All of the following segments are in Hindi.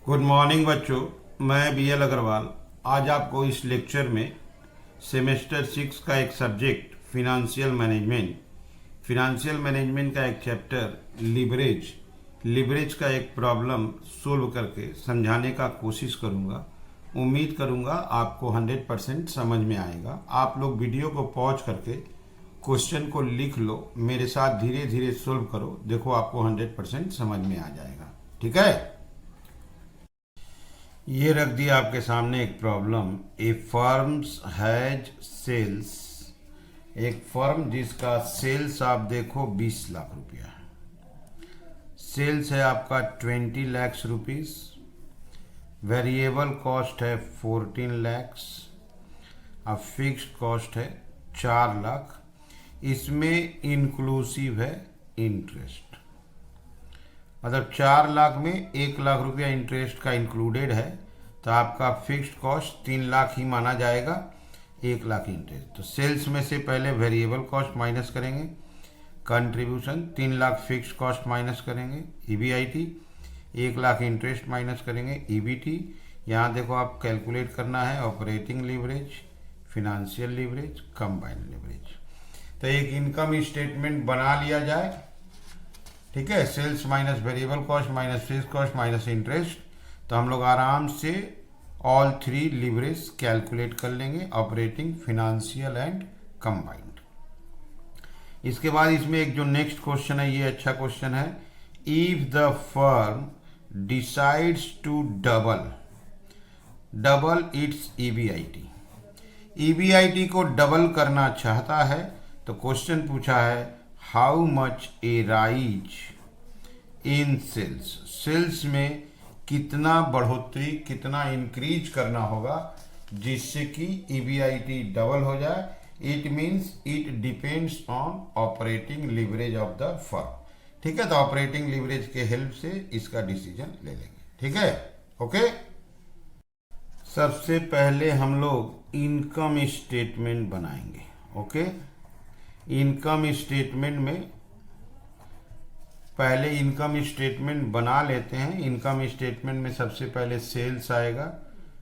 गुड मॉर्निंग बच्चों, मैं BL अग्रवाल आज आपको इस लेक्चर में सेमेस्टर 6 का एक सब्जेक्ट फिनेंशियल मैनेजमेंट का एक चैप्टर लिवरेज का एक प्रॉब्लम सोल्व करके समझाने का कोशिश करूंगा। उम्मीद करूंगा आपको 100% समझ में आएगा। आप लोग वीडियो को पॉज करके क्वेश्चन को लिख लो, मेरे साथ धीरे धीरे सोल्व करो, देखो आपको 100% समझ में आ जाएगा। ठीक है, ये रख दिया आपके सामने एक problem. A firms has sales, एक फर्म जिसका सेल्स आप देखो 20 लाख रुपया, सेल्स है आपका 20 लाख रुपीस, वेरिएबल कॉस्ट है 14 लैक्स, अब फिक्स्ड कॉस्ट है 4 लाख, इसमें इंक्लूसिव है इंटरेस्ट। मतलब 4 लाख में 1 लाख रुपया इंटरेस्ट का इंक्लूडेड है, तो आपका फिक्स्ड कॉस्ट 3 लाख ही माना जाएगा, 1 लाख इंटरेस्ट। तो सेल्स में से पहले वेरिएबल कॉस्ट माइनस करेंगे, contribution 3 lakh fixed cost minus करेंगे, EBIT 1 लाख इंटरेस्ट माइनस करेंगे, EBT। यहाँ देखो आप कैलकुलेट करना है operating leverage, financial leverage, combined leverage. तो एक इनकम स्टेटमेंट बना लिया जाए। ठीक है, sales minus variable cost minus fixed cost minus interest, तो हम लोग आराम से ऑल 3 लीवरेज कैलकुलेट कर लेंगे, ऑपरेटिंग, फिनेंशियल एंड कंबाइंड। इसके बाद इसमें एक जो नेक्स्ट क्वेश्चन है, ये अच्छा क्वेश्चन है। If the firm decides to double its EBIT को डबल करना चाहता है, तो क्वेश्चन पूछा है how much a rise in sales, sales में कितना बढ़ोतरी, कितना इंक्रीज करना होगा जिससे कि EBIT डबल हो जाए। It means it depends on operating leverage of the firm. ठीक है, तो ऑपरेटिंग लीवरेज के हेल्प से इसका डिसीजन ले लेंगे। ठीक है, ओके। सबसे पहले हम लोग इनकम स्टेटमेंट बनाएंगे। ओके, इनकम स्टेटमेंट में पहले इनकम स्टेटमेंट बना लेते हैं। इनकम स्टेटमेंट में सबसे पहले सेल्स आएगा,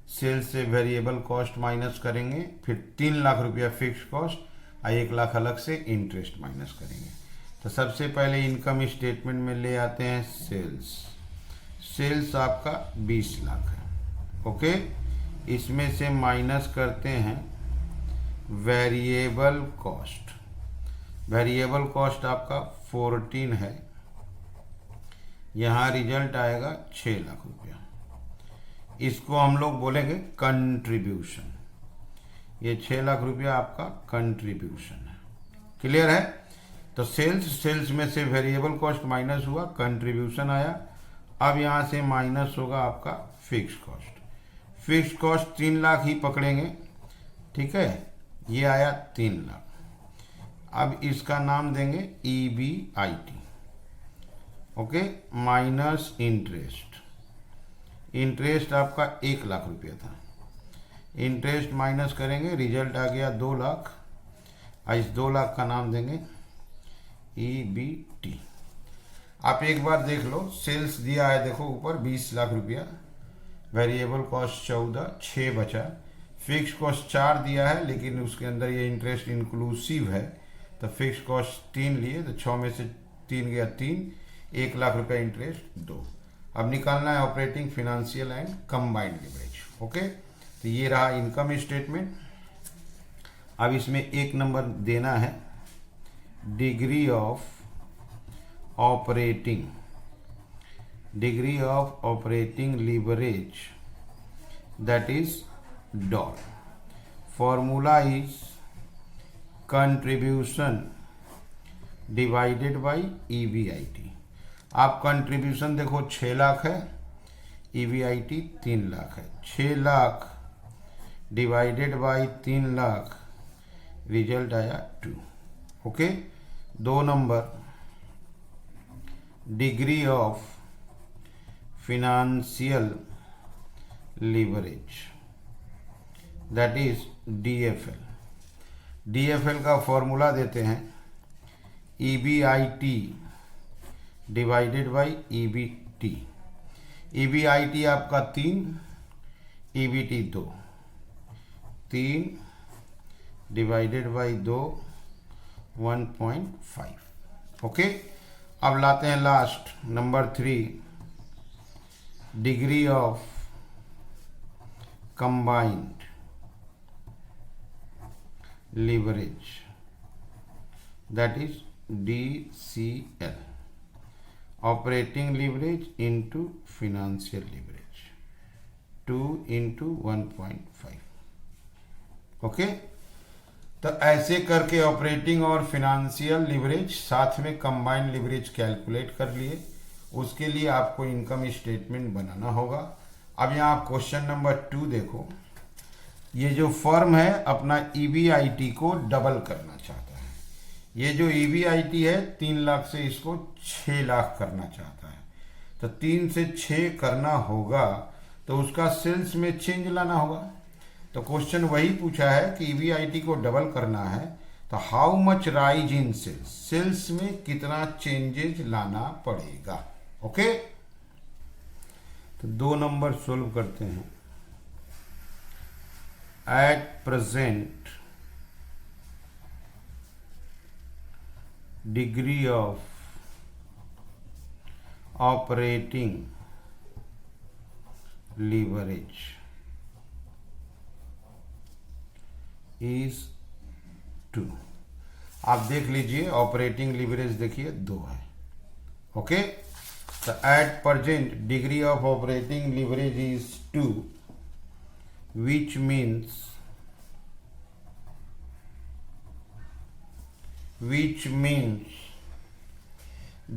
सेल्स से वेरिएबल कॉस्ट माइनस करेंगे, फिर 3 लाख रुपया फिक्स कॉस्ट और 1 लाख अलग से इंटरेस्ट माइनस करेंगे। तो सबसे पहले इनकम स्टेटमेंट में ले आते हैं सेल्स, सेल्स आपका 20 लाख है। ओके, इसमें से माइनस करते हैं वेरिएबल कॉस्ट, वेरिएबल कॉस्ट आपका 14 है, यहाँ रिजल्ट आएगा 6 लाख रुपया। इसको हम लोग बोलेंगे कंट्रीब्यूशन, ये 6 लाख रुपया आपका कंट्रीब्यूशन है। क्लियर है? तो सेल्स में से वेरिएबल कॉस्ट माइनस हुआ, कंट्रीब्यूशन आया। अब यहाँ से माइनस होगा आपका fix cost, fix cost 3 lakh ही पकड़ेंगे। ठीक है, ये आया 3 लाख। अब इसका नाम देंगे EBIT। Okay, minus interest, interest आपका 1 लाख रुपया था, इंटरेस्ट माइनस करेंगे, रिजल्ट आ गया 2 लाख। इस 2 लाख का नाम देंगे EBT। आप एक बार देख लो, सेल्स दिया है देखो ऊपर 20 लाख रुपया, वेरिएबल कॉस्ट 14, 6 बचा, फिक्स कॉस्ट 4 दिया है, लेकिन उसके अंदर ये इंटरेस्ट इंक्लूसिव है, तो फिक्स कॉस्ट 3 लिए, तो 6 में से 3 गया 3, 1 लाख रुपया इंटरेस्ट 2। अब निकालना है operating, financial and combined leverage. Okay, तो ये रहा इनकम स्टेटमेंट। अब इसमें 1 नंबर देना है degree of operating leverage, that is dot. Formula is contribution divided by EBIT। आप कंट्रीब्यूशन देखो 6 लाख है, EBIT 3 लाख है, 6 lakh divided by 3 lakh, result आया 2। Okay, 2 number degree of financial leverage, that is DFL का फॉर्मूला देते हैं EBIT divided by EBT। EBIT आपका 3, EBT 2, 3 डिवाइडेड बाई 2 1.5। ओके, अब लाते हैं last number 3, degree of combined leverage, that is DCL, operating leverage into financial leverage, 2 into 1.5। Okay, तो ऐसे करके ऑपरेटिंग और फिनेंशियल लीवरेज साथ में कंबाइंड लीवरेज कैलकुलेट कर लिए। उसके लिए आपको इनकम स्टेटमेंट बनाना होगा। अब यहाँ क्वेश्चन नंबर 2 देखो, ये जो फर्म है अपना EBIT को डबल करना चाहता है। ये जो EBIT है 3 लाख से इसको 6 लाख करना चाहता है। तो 3 से 6 करना होगा तो उसका सेल्स में चेंज लाना होगा। तो क्वेश्चन वही पूछा है कि EBIT को डबल करना है तो how much rise in sales, sales में कितना चेंजेज लाना पड़ेगा। ओके, तो 2 नंबर सोल्व करते हैं। At present degree of operating leverage is 2। आप देख लीजिए ऑपरेटिंग लीवरेज देखिए 2 है। ओके, तो at present degree of operating leverage is 2, which means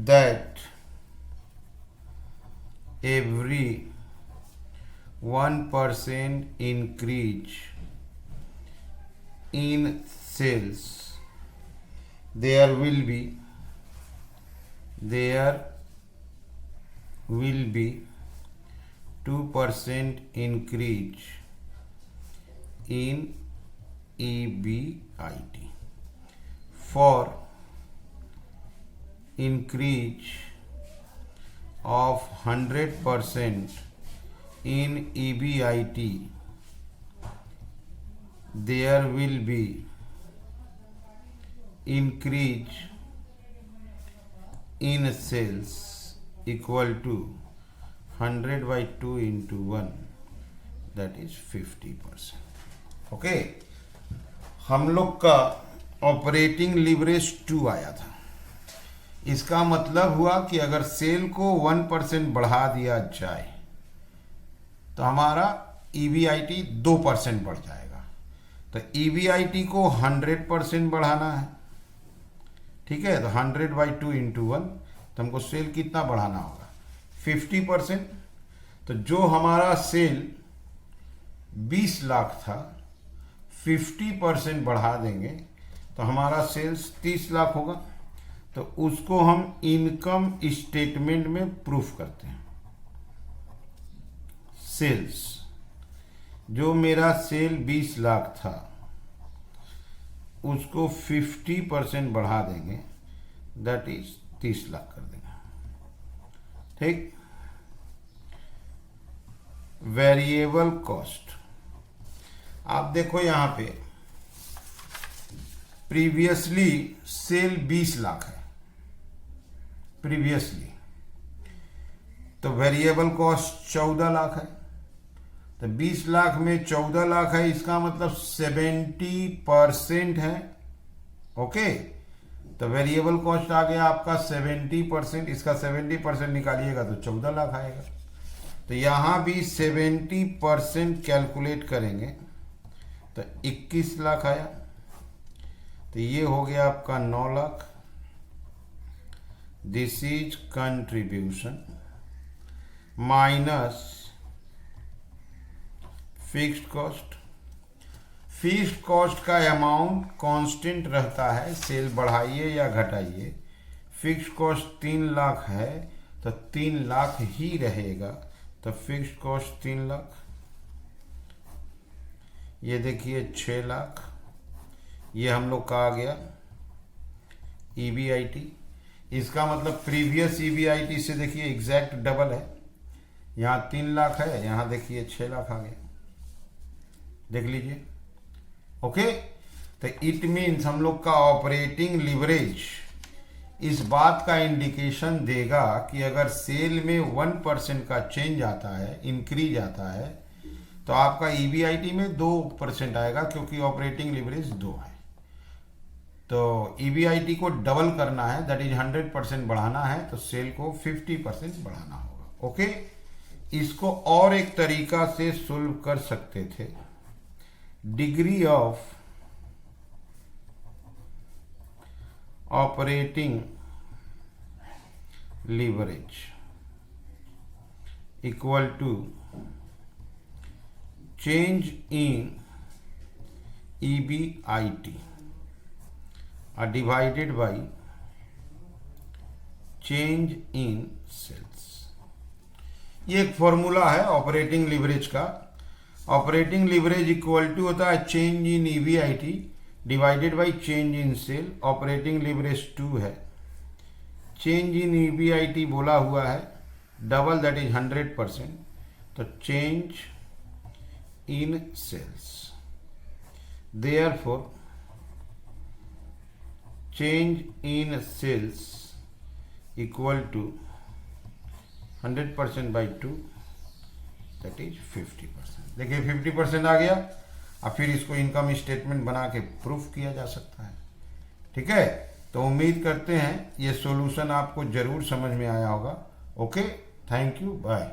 that every 1% increase in sales, there will be 2% increase in EBIT. For increase of 100% in EBIT, there will be increase in sales equal to 100 by 2 into 1, that is 50%। Okay, हम लोग का ऑपरेटिंग लीवरेज 2 आया था। इसका मतलब हुआ कि अगर सेल को 1% बढ़ा दिया जाए तो हमारा EBIT 2% बढ़ जाएगा। तो EBIT को 100% बढ़ाना है, ठीक है। तो 100 बाई 2 इंटू 1, तो हमको सेल कितना बढ़ाना होगा 50%। तो जो हमारा सेल 20 लाख था 50% बढ़ा देंगे तो हमारा सेल्स 30 लाख होगा। तो उसको हम इनकम स्टेटमेंट में प्रूफ करते हैं। सेल्स, जो मेरा सेल 20 लाख था उसको 50% बढ़ा देंगे, दैट इज 30 लाख कर देंगे, ठीक। वेरिएबल कॉस्ट, आप देखो यहां पे प्रीवियसली सेल 20 लाख है प्रीवियसली, तो वेरिएबल कॉस्ट 14 लाख है। तो 20 लाख में 14 लाख है, इसका मतलब 70% है। ओके, तो वेरिएबल कॉस्ट आ गया आपका 70%, इसका 70% निकालिएगा तो 14 लाख आएगा। तो यहां भी 70% कैलकुलेट करेंगे तो 21 लाख आया। तो ये हो गया आपका 9 lakh. This is contribution minus fixed cost. Fixed cost का अमाउंट कांस्टेंट रहता है, सेल बढ़ाइए या घटाइए। फिक्स्ड कॉस्ट 3 लाख है तो 3 लाख ही रहेगा। तो फिक्स्ड कॉस्ट 3 लाख, ये देखिए 6 लाख, ये हम लोग का आ गया EBIT। इसका मतलब प्रीवियस EBIT से देखिए एग्जैक्ट डबल है, यहाँ 3 लाख है, यहाँ देखिए 6 लाख आ गया, देख लीजिए। ओके, तो इट मीन्स हम लोग का ऑपरेटिंग लिवरेज इस बात का इंडिकेशन देगा कि अगर सेल में 1% का चेंज आता है, इंक्रीज आता है, तो आपका ईबीआईटी में 2% आएगा, क्योंकि ऑपरेटिंग लिवरेज 2 है। तो ईबीआईटी को डबल करना है, दैट इज 100% बढ़ाना है, तो सेल को 50% बढ़ाना होगा। ओके, इसको और एक तरीका से सोल्व कर सकते थे। Degree of operating leverage equal to change in EBIT divided by change in sales. ये एक फॉर्मूला है ऑपरेटिंग लिवरेज का। ऑपरेटिंग लिवरेज इक्वल टू होता है change in EBIT divided by change in sale. Operating leverage 2 है, चेंज इन EBIT बोला हुआ है डबल, दैट इज 100%, तो change in sales. Therefore change in sales equal to 100% by 2, that is 50%। देखिए 50% आ गया। अब फिर इसको इनकम स्टेटमेंट बना के प्रूफ किया जा सकता है। ठीक है, तो उम्मीद करते हैं ये सॉल्यूशन आपको जरूर समझ में आया होगा। Okay, thank you, bye.